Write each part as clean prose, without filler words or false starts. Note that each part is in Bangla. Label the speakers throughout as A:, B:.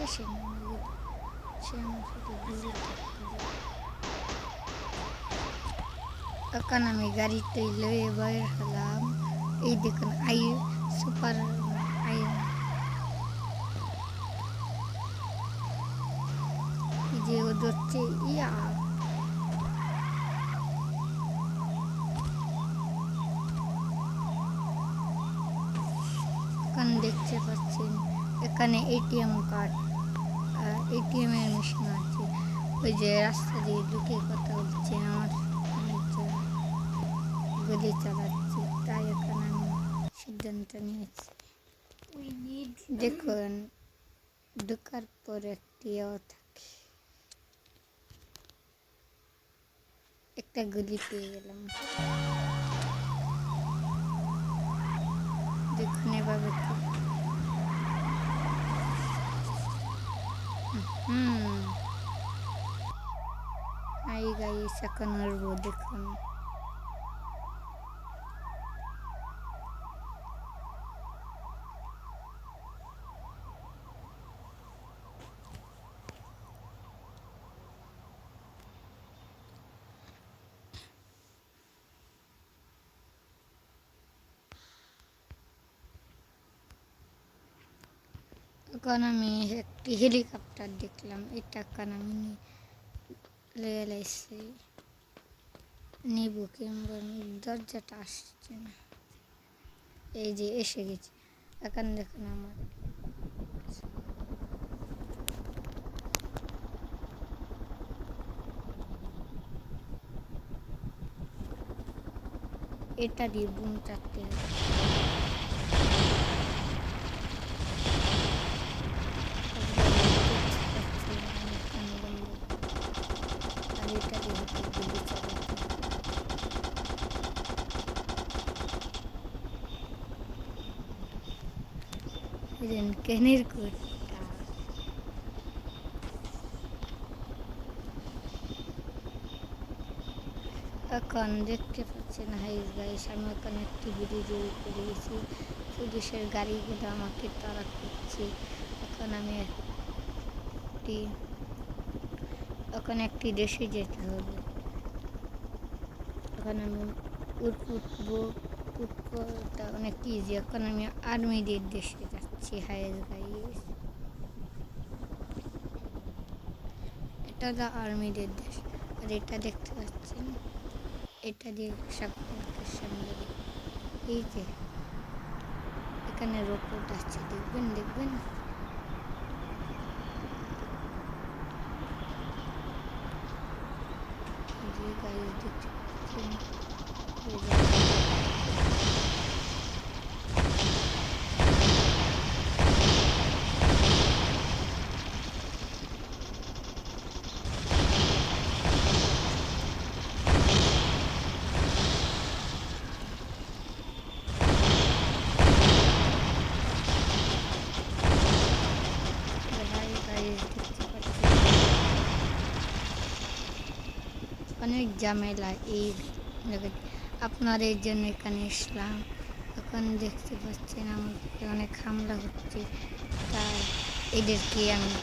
A: আসে না, সে আমার সাথে দূরে থাকতে যায়। তখন আমি গাড়িতে লয়ে বের হলাম। এই দেখুন সুপার আই যে ও ধরছে ইয়া এখানে দেখতে পাচ্ছেন এখানে এটিএম কার্ড, এটিএম এর মেশিন আছে। ওই যে রাস্তা দিয়ে ঢুকে কথা বলছে, আমার গুলি চালাচ্ছে, তাই এখানে আমি সিদ্ধান্ত নিয়েছি। দেখুন ঢোকার পর একটিও থাকে, একটা গুলি পেয়ে গেলাম। দেখুন এভাবে হাই গাইস, এখন উড়বো দেখুন। এখন আমি একটি হেলিকপ্টার দেখলাম, এটা এখন আমি রিয়েলাইছি নিব, কিংবা দরজাটা আসছে না। এই যে এসে গেছে। এখন দেখুন আমার এটা দিয়ে বুম চারটে হবে। কেনের কোটটা এখন দেখতে পাচ্ছেন হাই গাইস, আমি এখন একটি ব্রিজের উপরে গেছি। পুলিশের গাড়িগুলো আমাকে তাড়া করছে। এখন আমি একটি দেশে যেতে হবে। এখন আমি উঠবো, উঠবোটা অনেক ইজি। এখন আমি আর্মিদের দেশে যাচ্ছি হাই গাইস। এটা হলো আর্মিদের দেশ। আর এটা দেখতে পাচ্ছেন, এটা দিয়ে সাপোর্টের সামনে এই যে এখানে রোবট আছে, দেখবেন যে গাইস দেখতে পাচ্ছেন। অনেক ঝামেলা এই আপনার এই জন্য এখানে এসলাম। এখন দেখতে পাচ্ছেন আমাকে অনেক হামলা হচ্ছে, তাই এদেরকে আমি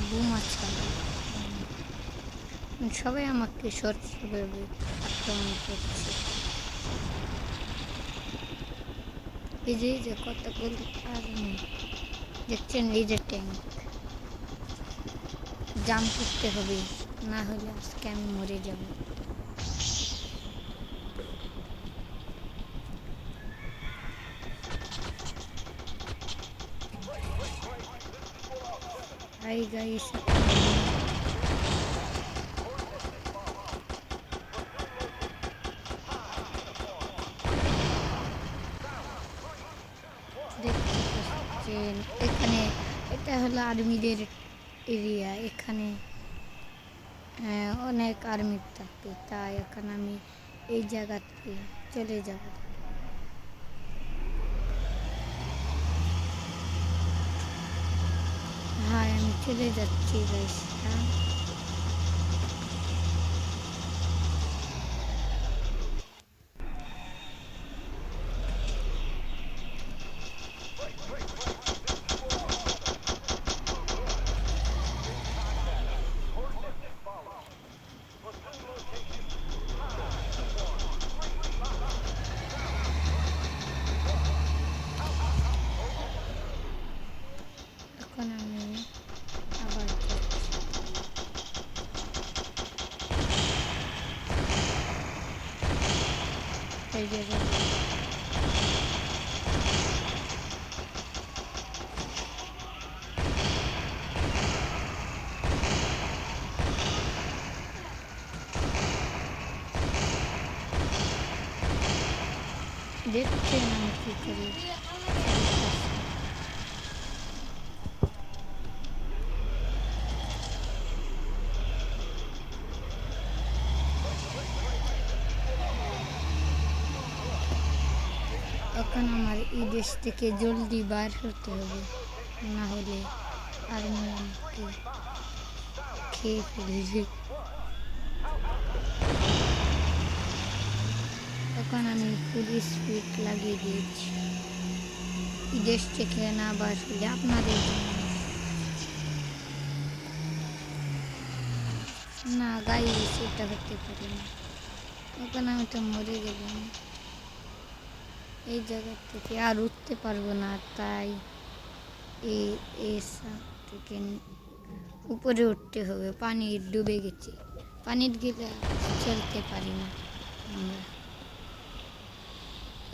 A: বোমা ছাড়াই। সবাই আমাকে সরাসরিভাবে আক্রমণ করছে। এই যে কতগুলো আর্মি দেখছেন, এই যে ট্যাঙ্ক জাম্প করতে হবে, না হলে আজকে আমি মরে যাব। হাই গাইস, দেখতে পাচ্ছেন এখানে এটা হলো আর্মিদের এরিয়া। এখানে অনেক আর্মি থাকে, তাই এখন আমি এই জায়গাতে চলে যাব। হ্যাঁ, আমি চলে যাচ্ছি গাইস। এখন আমি আবার যাচ্ছি। এই যে দেখছেন আমি কী করি। এখন আমার এই দেশ থেকে জলদি বার হতে হবে, না হলে আর্মি আমাকে খেয়ে ফেলবে। এখন আমি ফুল স্পিড লাগিয়ে দিয়েছি। এই দেশ থেকে না বার হলে আপনাদের না গাই সেটা হতে পারে না। এখন আমি তো মরে গেলাম। এই জায়গা থেকে আর উঠতে পারবো না, তাই এই থেকে উপরে উঠতে হবে। পানি ডুবে গেছে, পানির গেলে চলতে পারি না আমরা।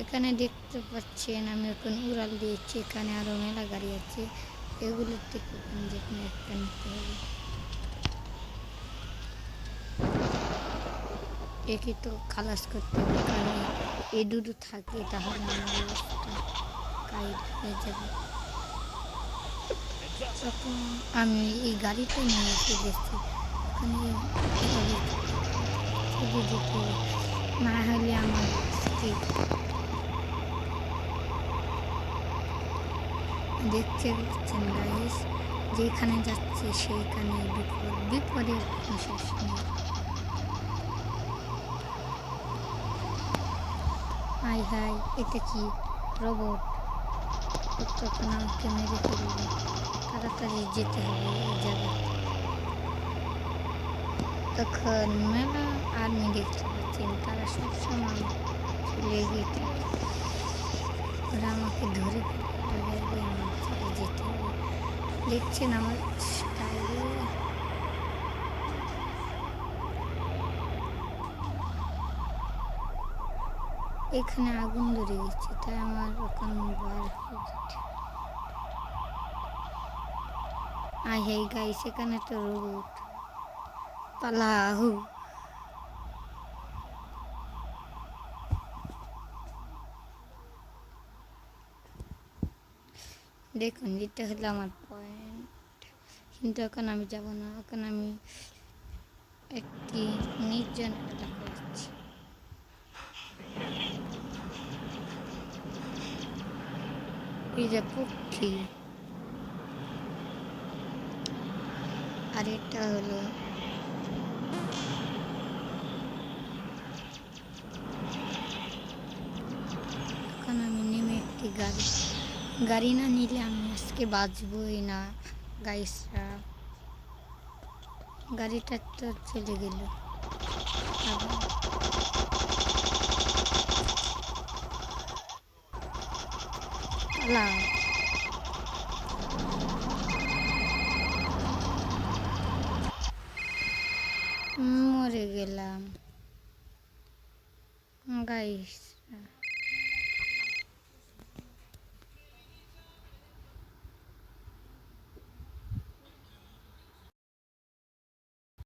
A: এখানে দেখতে পাচ্ছেন আমি এখন উড়াল দিয়েছি। এখানে আরও মেলা গাড়ি আছে, এগুলোর থেকে যেখানে একটা নিতে হবে। একে তো খালাস করতে হবে, কারণ এই দুটো থাকে তাহলে আমার অবস্থা কাইট হয়ে যাবে। তখন আমি এই গাড়িটা নিয়ে এসে গেছি। ওখানে চলে যেতে হবে, না হলে আমার দেখতে পাচ্ছেন গাইস, যেখানে যাচ্ছে সেইখানে বিপদের শেষ নেই। হাই হাই, এটা কি রোবট? তখন আমাকে মেরে ফেলবে। তাড়াতাড়ি যেতে হবে এই জায়গাতে। তখন মেলা আর্মি দেখতে পাচ্ছেন, তারা সবসময় লেগে থাকে। ওরা আমাকে ধরে ফেলে আমার চলে যেতে হবে। দেখছেন আমার স্টাইলে। এখানে আগুন ধরে গেছে, তাই আমার ওখান বার হয়ে যেতে। আই হাই গাইস, এখানে তো রোবট। পালাহু। দেখুন এটা হলো আমার পয়েন্ট, কিন্তু এখন আমি যাব না। এখন আমি একটি নির্জন এলাকায় আছি। এই যে পক্ষী, আর এটা হলো এখন আমি নেমে একটি গাড়ি না নিলে আমি আজকে বাঁচবই না গাইসরা। গাড়িটা তো চলে গেল। পালাও। মরে গেলাম গাইস।